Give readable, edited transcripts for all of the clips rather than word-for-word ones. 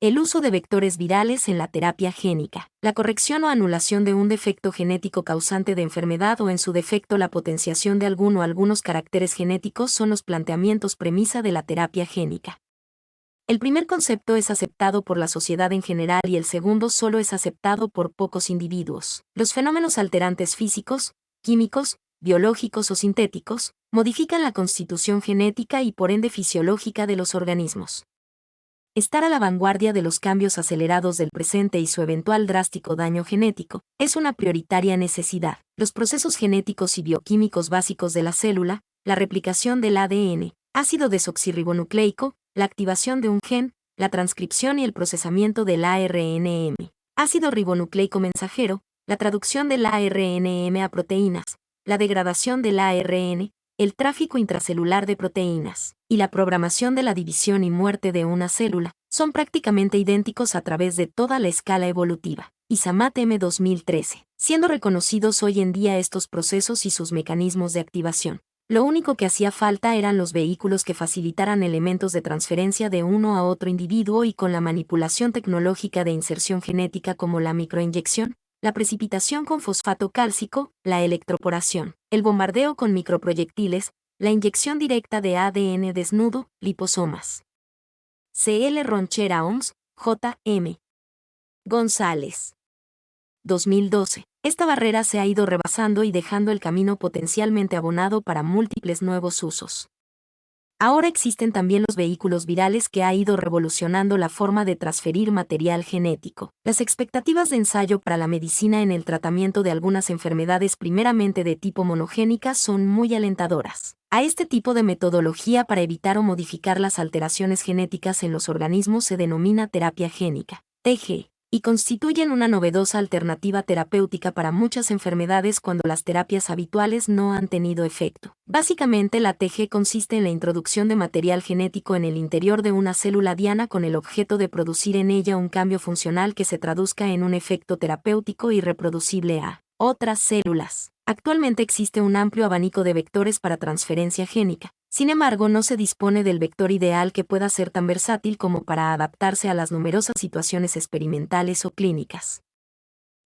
El uso de vectores virales en la terapia génica. La corrección o anulación de un defecto genético causante de enfermedad o en su defecto la potenciación de alguno o algunos caracteres genéticos son los planteamientos premisa de la terapia génica. El primer concepto es aceptado por la sociedad en general y el segundo solo es aceptado por pocos individuos. Los fenómenos alterantes físicos, químicos, biológicos o sintéticos, modifican la constitución genética y por ende fisiológica de los organismos. Estar a la vanguardia de los cambios acelerados del presente y su eventual drástico daño genético es una prioritaria necesidad. Los procesos genéticos y bioquímicos básicos de la célula, la replicación del ADN, ácido desoxirribonucleico, la activación de un gen, la transcripción y el procesamiento del ARNM, ácido ribonucleico mensajero, la traducción del ARNM a proteínas, la degradación del ARN, el tráfico intracelular de proteínas, y la programación de la división y muerte de una célula, son prácticamente idénticos a través de toda la escala evolutiva. Isamat M. 2013. Siendo reconocidos hoy en día estos procesos y sus mecanismos de activación, lo único que hacía falta eran los vehículos que facilitaran elementos de transferencia de uno a otro individuo y con la manipulación tecnológica de inserción genética como la microinyección, la precipitación con fosfato cálcico, la electroporación, el bombardeo con microproyectiles, la inyección directa de ADN desnudo, liposomas. C.L. Ronchera OMS, J.M. González. 2012. Esta barrera se ha ido rebasando y dejando el camino potencialmente abonado para múltiples nuevos usos. Ahora existen también los vehículos virales que ha ido revolucionando la forma de transferir material genético. Las expectativas de ensayo para la medicina en el tratamiento de algunas enfermedades primeramente de tipo monogénica son muy alentadoras. A este tipo de metodología para evitar o modificar las alteraciones genéticas en los organismos se denomina terapia génica, TG, y constituyen una novedosa alternativa terapéutica para muchas enfermedades cuando las terapias habituales no han tenido efecto. Básicamente, la TG consiste en la introducción de material genético en el interior de una célula diana con el objeto de producir en ella un cambio funcional que se traduzca en un efecto terapéutico y reproducible a otras células. Actualmente existe un amplio abanico de vectores para transferencia génica. Sin embargo, no se dispone del vector ideal que pueda ser tan versátil como para adaptarse a las numerosas situaciones experimentales o clínicas.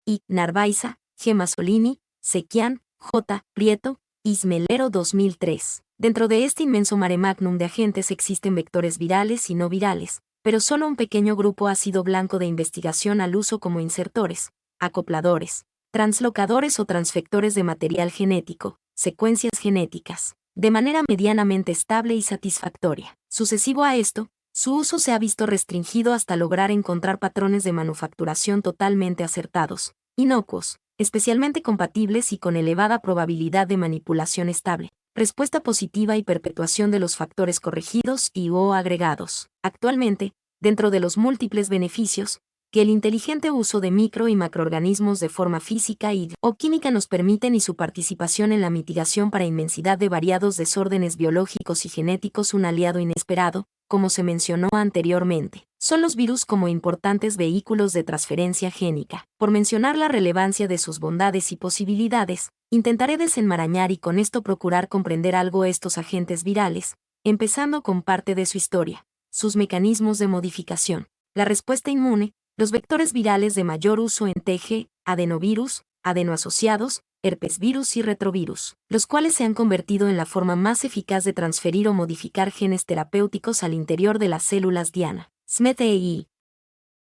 I. Narváiza, G. Masolini, Sequian, J. Prieto, Ismelero 2003. Dentro de este inmenso mare magnum de agentes existen vectores virales y no virales, pero solo un pequeño grupo ha sido blanco de investigación al uso como insertores, acopladores, translocadores o transfectores de material genético, secuencias genéticas, de manera medianamente estable y satisfactoria. Sucesivo a esto, su uso se ha visto restringido hasta lograr encontrar patrones de manufacturación totalmente acertados, inocuos, especialmente compatibles y con elevada probabilidad de manipulación estable, respuesta positiva y perpetuación de los factores corregidos y o agregados. Actualmente, dentro de los múltiples beneficios que el inteligente uso de micro y macroorganismos de forma física y o química nos permiten y su participación en la mitigación para inmensidad de variados desórdenes biológicos y genéticos un aliado inesperado, como se mencionó anteriormente, son los virus como importantes vehículos de transferencia génica. Por mencionar la relevancia de sus bondades y posibilidades, intentaré desenmarañar y con esto procurar comprender algo estos agentes virales, empezando con parte de su historia, sus mecanismos de modificación, la respuesta inmune, los vectores virales de mayor uso en TG, adenovirus, adenoasociados, herpesvirus y retrovirus, los cuales se han convertido en la forma más eficaz de transferir o modificar genes terapéuticos al interior de las células diana. Smith et al.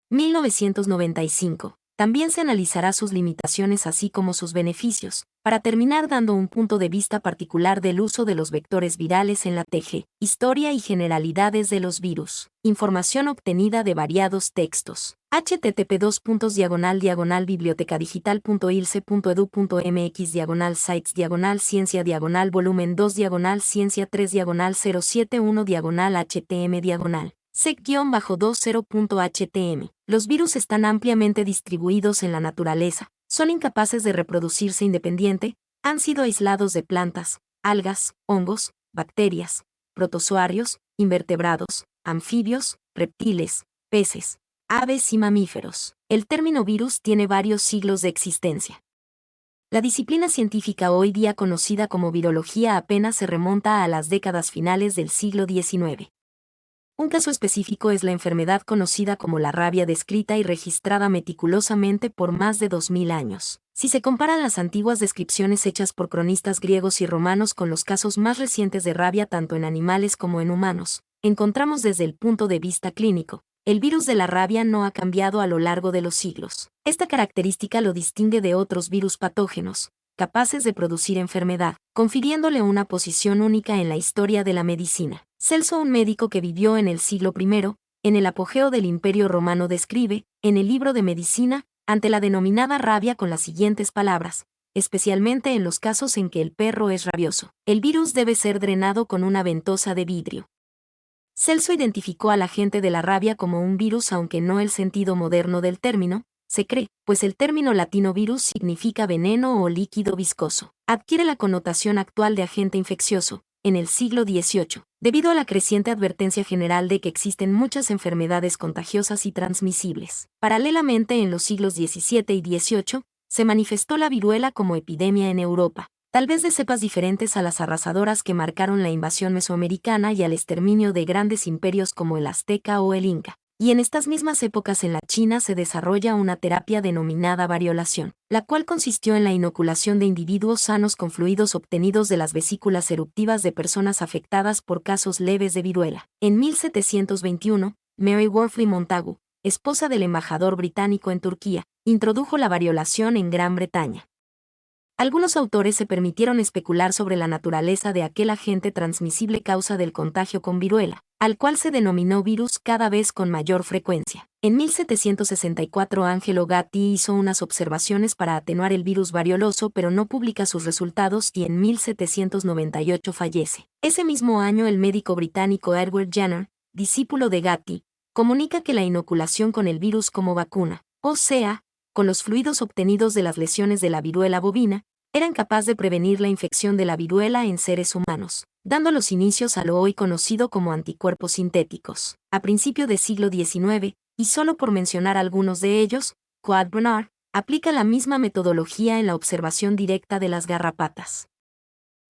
1995. También se analizará sus limitaciones así como sus beneficios, para terminar dando un punto de vista particular del uso de los vectores virales en la TG, historia y generalidades de los virus. Información obtenida de variados textos. http://bibliotecadigital.ilce.edu.mx/sites/ciencia volumen 2 ciencia 3 071 htm sec-20.htm. Los virus están ampliamente distribuidos en la naturaleza, son incapaces de reproducirse independiente, han sido aislados de plantas, algas, hongos, bacterias, protozoarios, invertebrados, anfibios, reptiles, peces, aves y mamíferos. El término virus tiene varios siglos de existencia. La disciplina científica hoy día conocida como virología apenas se remonta a las décadas finales del siglo XIX. Un caso específico es la enfermedad conocida como la rabia, descrita y registrada meticulosamente por más de 2000 años. Si se comparan las antiguas descripciones hechas por cronistas griegos y romanos con los casos más recientes de rabia tanto en animales como en humanos, encontramos desde el punto de vista clínico, el virus de la rabia no ha cambiado a lo largo de los siglos. Esta característica lo distingue de otros virus patógenos, capaces de producir enfermedad, confiriéndole una posición única en la historia de la medicina. Celso, un médico que vivió en el siglo I, en el apogeo del Imperio Romano, describe, en el libro de medicina, ante la denominada rabia con las siguientes palabras: especialmente en los casos en que el perro es rabioso, el virus debe ser drenado con una ventosa de vidrio. Celso identificó al agente de la rabia como un virus, aunque no el sentido moderno del término, se cree, pues el término latino virus significa veneno o líquido viscoso. Adquiere la connotación actual de agente infeccioso, en el siglo XVIII, debido a la creciente advertencia general de que existen muchas enfermedades contagiosas y transmisibles. Paralelamente, en los siglos XVII y XVIII, se manifestó la viruela como epidemia en Europa, tal vez de cepas diferentes a las arrasadoras que marcaron la invasión mesoamericana y al exterminio de grandes imperios como el azteca o el inca. Y en estas mismas épocas en la China se desarrolla una terapia denominada variolación, la cual consistió en la inoculación de individuos sanos con fluidos obtenidos de las vesículas eruptivas de personas afectadas por casos leves de viruela. En 1721, Mary Wortley Montagu, esposa del embajador británico en Turquía, introdujo la variolación en Gran Bretaña. Algunos autores se permitieron especular sobre la naturaleza de aquel agente transmisible causa del contagio con viruela, al cual se denominó virus cada vez con mayor frecuencia. En 1764 Angelo Gatti hizo unas observaciones para atenuar el virus varioloso, pero no publica sus resultados y en 1798 fallece. Ese mismo año el médico británico Edward Jenner, discípulo de Gatti, comunica que la inoculación con el virus como vacuna, o sea, con los fluidos obtenidos de las lesiones de la viruela bovina, eran capaces de prevenir la infección de la viruela en seres humanos, dando los inicios a lo hoy conocido como anticuerpos sintéticos. A principio del siglo XIX, y solo por mencionar algunos de ellos, Claude Bernard aplica la misma metodología en la observación directa de las garrapatas.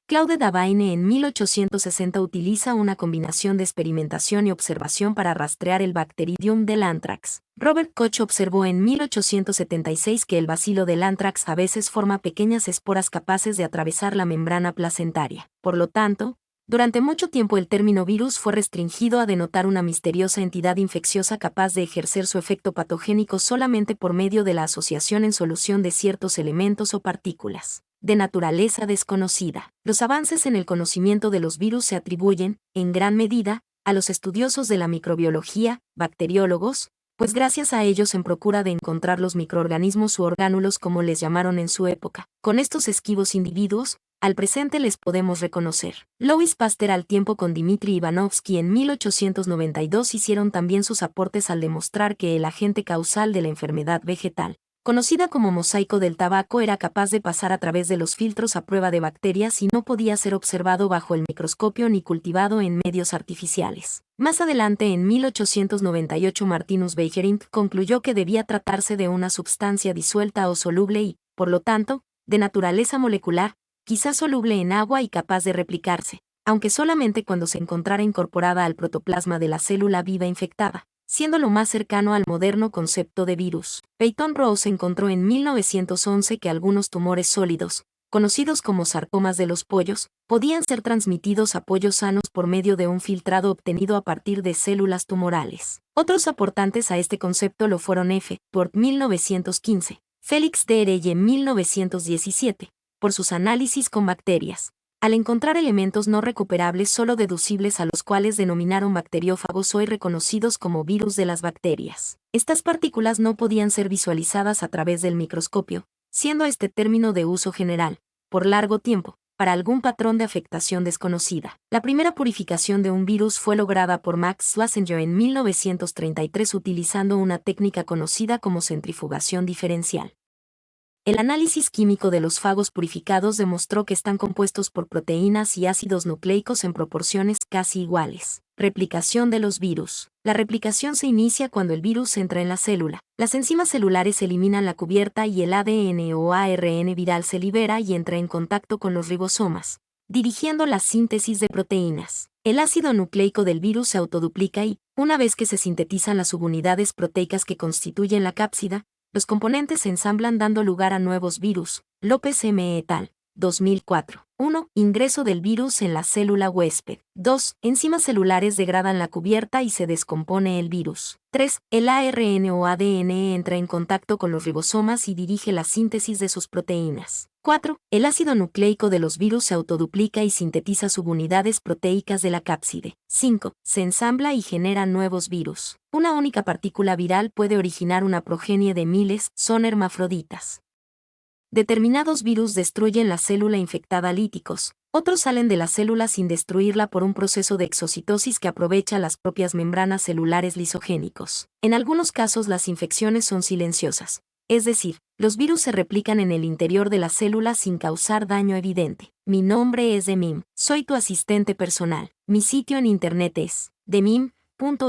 Claude Davaine en 1860 utiliza una combinación de experimentación y observación para rastrear el Bacteridium del anthrax. Robert Koch observó en 1876 que el bacilo del anthrax a veces forma pequeñas esporas capaces de atravesar la membrana placentaria. Por lo tanto, durante mucho tiempo el término virus fue restringido a denotar una misteriosa entidad infecciosa capaz de ejercer su efecto patogénico solamente por medio de la asociación en solución de ciertos elementos o partículas de naturaleza desconocida. Los avances en el conocimiento de los virus se atribuyen, en gran medida, a los estudiosos de la microbiología, bacteriólogos, pues gracias a ellos en procura de encontrar los microorganismos u orgánulos como les llamaron en su época. Con estos esquivos individuos, al presente les podemos reconocer. Louis Pasteur al tiempo con Dmitri Ivanovsky en 1892 hicieron también sus aportes al demostrar que el agente causal de la enfermedad vegetal, conocida como mosaico del tabaco, era capaz de pasar a través de los filtros a prueba de bacterias y no podía ser observado bajo el microscopio ni cultivado en medios artificiales. Más adelante, en 1898, Martinus Beijerinck concluyó que debía tratarse de una sustancia disuelta o soluble y, por lo tanto, de naturaleza molecular, quizás soluble en agua y capaz de replicarse, aunque solamente cuando se encontrara incorporada al protoplasma de la célula viva infectada, siendo lo más cercano al moderno concepto de virus. Peyton Rose encontró en 1911 que algunos tumores sólidos, conocidos como sarcomas de los pollos, podían ser transmitidos a pollos sanos por medio de un filtrado obtenido a partir de células tumorales. Otros aportantes a este concepto lo fueron F. por 1915, Félix de Hereye en 1917, por sus análisis con bacterias, al encontrar elementos no recuperables solo deducibles a los cuales denominaron bacteriófagos hoy reconocidos como virus de las bacterias. Estas partículas no podían ser visualizadas a través del microscopio, siendo este término de uso general, por largo tiempo, para algún patrón de afectación desconocida. La primera purificación de un virus fue lograda por Max Schlesinger en 1933 utilizando una técnica conocida como centrifugación diferencial. El análisis químico de los fagos purificados demostró que están compuestos por proteínas y ácidos nucleicos en proporciones casi iguales. Replicación de los virus. La replicación se inicia cuando el virus entra en la célula. Las enzimas celulares eliminan la cubierta y el ADN o ARN viral se libera y entra en contacto con los ribosomas, dirigiendo la síntesis de proteínas. El ácido nucleico del virus se autoduplica y, Una vez que se sintetizan las subunidades proteicas que constituyen la cápsida, los componentes se ensamblan dando lugar a nuevos virus. López M. et al. 2004. 1. Ingreso del virus en la célula huésped. 2. Enzimas celulares degradan la cubierta y se descompone el virus. 3. El ARN o ADN entra en contacto con los ribosomas y dirige la síntesis de sus proteínas. 4. El ácido nucleico de los virus se autoduplica y sintetiza subunidades proteicas de la cápside. 5. Se ensambla y genera nuevos virus. Una única partícula viral puede originar una progenie de miles, son hermafroditas. Determinados virus destruyen la célula infectada líticos, otros salen de la célula sin destruirla por un proceso de exocitosis que aprovecha las propias membranas celulares lisogénicos. En algunos casos las infecciones son silenciosas, es decir, los virus se replican en el interior de la célula sin causar daño evidente. Mi nombre es Demim, soy tu asistente personal. Mi sitio en internet es demim.es.tl.